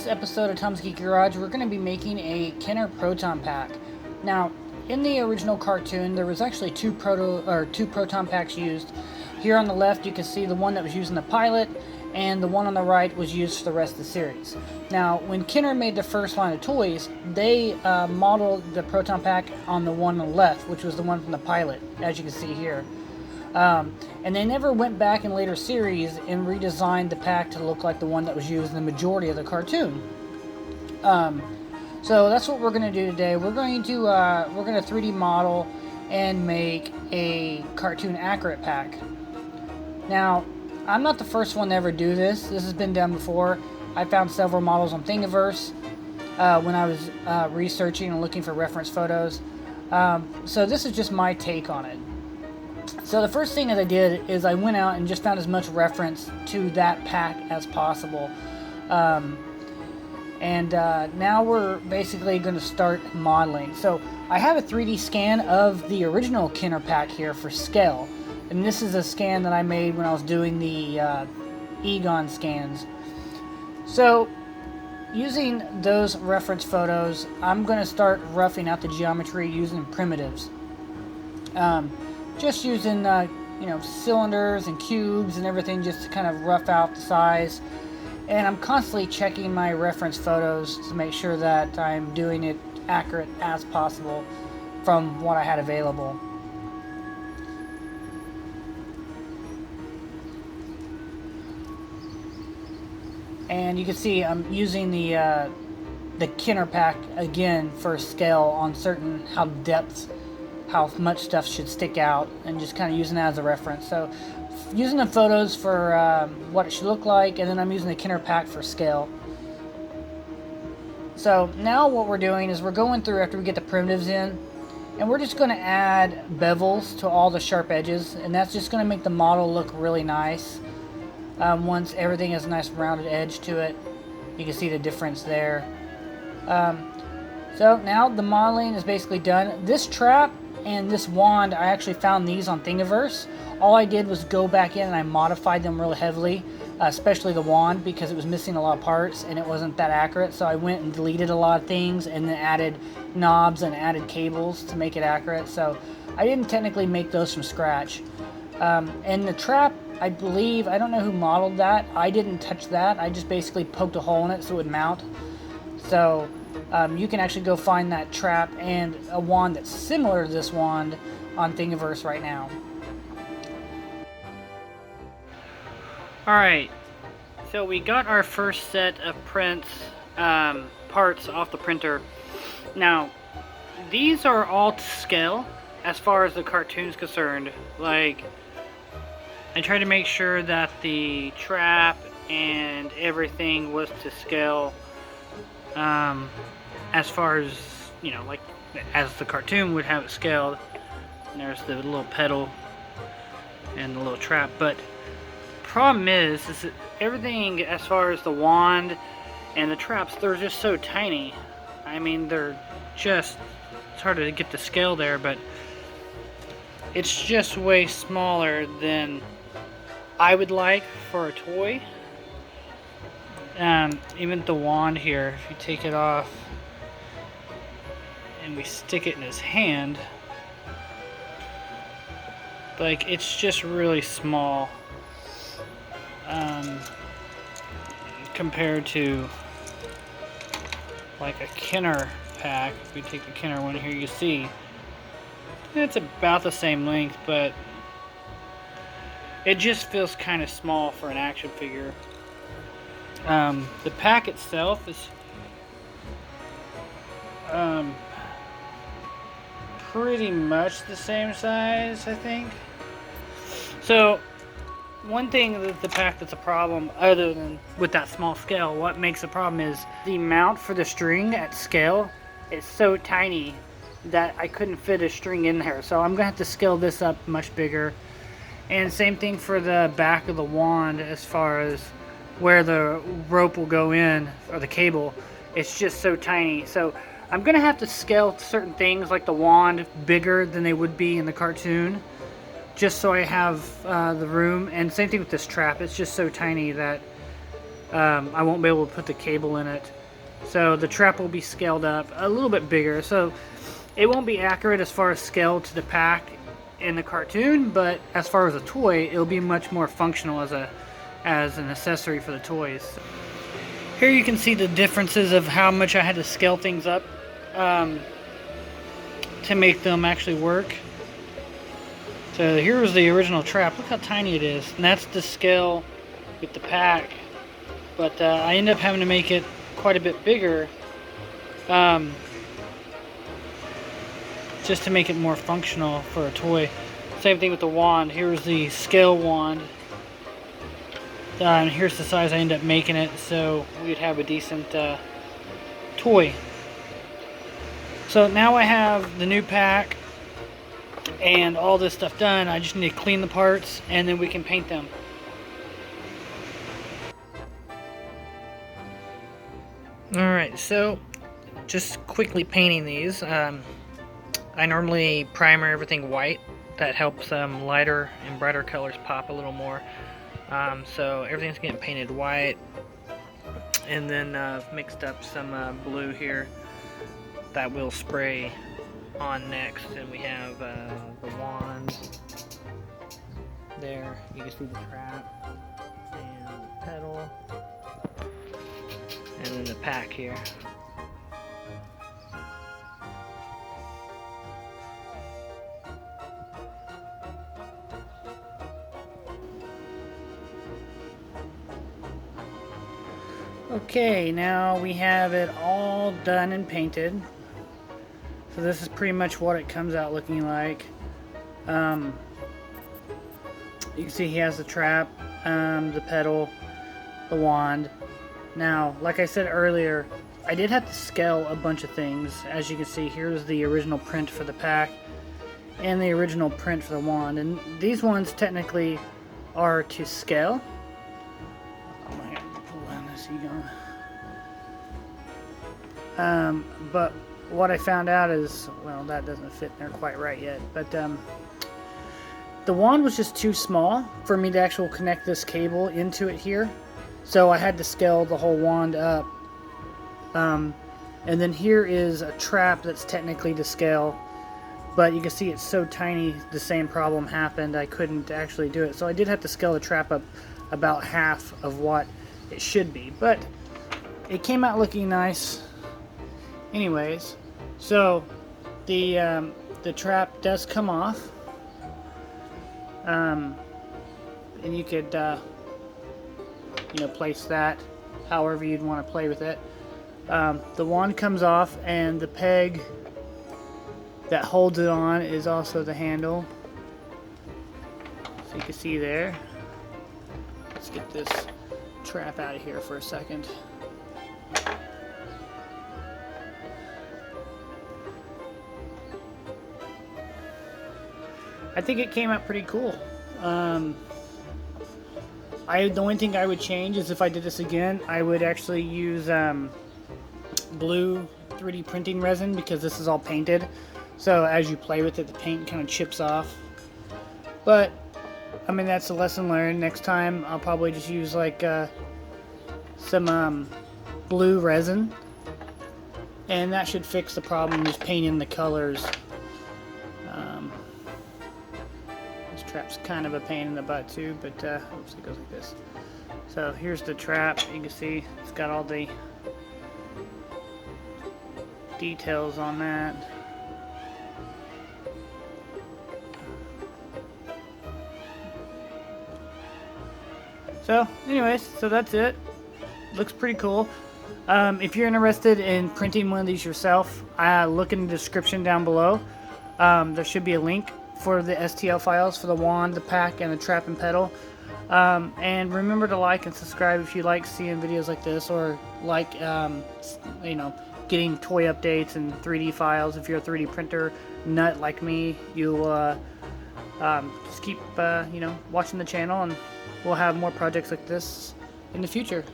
episode of Tom's Geeky Garage, we're going to be making a Kenner Proton pack. Now, in the original cartoon, there was actually two Proton packs used. Here on the left, you can see the one that was used in the pilot, and the one on the right was used for the rest of the series. Now, when Kenner made the first line of toys, they modeled the Proton pack on the one on the left, which was the one from the pilot, as you can see here. And they never went back in later series and redesigned the pack to look like the one that was used in the majority of the cartoon. So that's what we're going to do today. We're going to 3D model and make a cartoon accurate pack. Now, I'm not the first one to ever do this. This has been done before. I found several models on Thingiverse when I was researching and looking for reference photos. So this is just my take on it. So the first thing that I did is I went out and just found as much reference to that pack as possible. Now we're basically going to start modeling. So I have a 3D scan of the original Kenner pack here for scale. And this is a scan that I made when I was doing the Egon scans. So using those reference photos, I'm going to start roughing out the geometry using primitives. Just using cylinders and cubes and everything just to kind of rough out the size. And I'm constantly checking my reference photos to make sure that I'm doing it accurate as possible from what I had available. And you can see I'm using the Kenner pack again for scale on certain how much stuff should stick out, and just kind of using that as a reference. So using the photos for what it should look like, and then I'm using the Kenner pack for scale. So now what we're doing is we're going through after we get the primitives in, and we're just going to add bevels to all the sharp edges, and that's just going to make the model look really nice. Once everything has a nice rounded edge to it, you can see the difference there. So now the modeling is basically done. This trap and this wand, I actually found these on Thingiverse. All I did was go back in and I modified them really heavily, especially the wand, because it was missing a lot of parts and it wasn't that accurate. So I went and deleted a lot of things and then added knobs and added cables to make it accurate. So I didn't technically make those from scratch. And the trap, I believe, I don't know who modeled that. I didn't touch that. I just basically poked a hole in it so it would mount. So you can actually go find that trap and a wand that's similar to this wand on Thingiverse right now. Alright, so we got our first set of parts off the printer. Now, these are all to scale as far as the cartoon's concerned. Like, I tried to make sure that the trap and everything was to scale as far as, like as the cartoon would have it scaled. And there's the little pedal and the little trap. But problem is that everything as far as the wand and the traps, they're just so tiny. I mean, it's hard to get the scale there, but it's just way smaller than I would like for a toy. Even the wand here, if you take it off and we stick it in his hand, like, it's just really small compared to like a Kenner pack. If we take the Kenner one here, you see it's about the same length, but it just feels kind of small for an action figure. The pack itself is pretty much the same size, I think. So one thing with the pack that's a problem, other than with that small scale, what makes a problem is the mount for the string at scale is so tiny that I couldn't fit a string in there. So I'm gonna have to scale this up much bigger. And same thing for the back of the wand, as far as where the rope will go in, or the cable. It's just so tiny. So I'm gonna have to scale certain things like the wand bigger than they would be in the cartoon, just so I have the room. And same thing with this trap. It's just so tiny that I won't be able to put the cable in it. So the trap will be scaled up a little bit bigger. So it won't be accurate as far as scale to the pack in the cartoon, but as far as a toy, it'll be much more functional as an accessory for the toys. Here you can see the differences of how much I had to scale things up to make them actually work. So here's the original trap. Look how tiny it is, and that's the scale with the pack. But I ended up having to make it quite a bit bigger, just to make it more functional for a toy. Same thing with the wand. Here's the scale wand, and here's the size I ended up making it, so we'd have a decent toy. So now I have the new pack and all this stuff done. I just need to clean the parts, and then we can paint them. Alright, so just quickly painting these. I normally primer everything white. That helps lighter and brighter colors pop a little more. So everything's getting painted white. And then mixed up some blue here that we'll spray on next. And we have the wand there. You can see the trap and the pedal. And then the pack here. Okay, now we have it all done and painted. So this is pretty much what it comes out looking like. You can see he has the trap, the pedal, the wand. Now, like I said earlier, I did have to scale a bunch of things. As you can see, here's the original print for the pack and the original print for the wand. And these ones technically are to scale. I'm gonna have to pull down this gun. But what I found out is, well, that doesn't fit in there quite right yet, but the wand was just too small for me to actually connect this cable into it here. So I had to scale the whole wand up. And then here is a trap that's technically to scale, but you can see it's so tiny, the same problem happened. I couldn't actually do it. So I did have to scale the trap up about half of what it should be, but it came out looking nice anyways. So the trap does come off, and you could you know, place that however you'd want to play with it. The wand comes off, and the peg that holds it on is also the handle, so you can see there. Let's get this trap out of here for a second. I think it came out pretty cool. The only thing I would change is if I did this again, I would actually use blue 3D printing resin, because this is all painted. So as you play with it, the paint kind of chips off. But I mean, that's a lesson learned. Next time I'll probably just use like some blue resin, and that should fix the problem, just painting the colors. This trap's kind of a pain in the butt too, but oops, it goes like this. So here's the trap. You can see it's got all the details on that. So anyways, so that's it. Looks pretty cool. If you're interested in printing one of these yourself, look in the description down below. There should be a link for the STL files for the wand, the pack, and the trap and pedal. And remember to like and subscribe if you like seeing videos like this, or like you know, getting toy updates and 3D files. If you're a 3D printer nut like me, you'll just keep you know, watching the channel, and we'll have more projects like this in the future.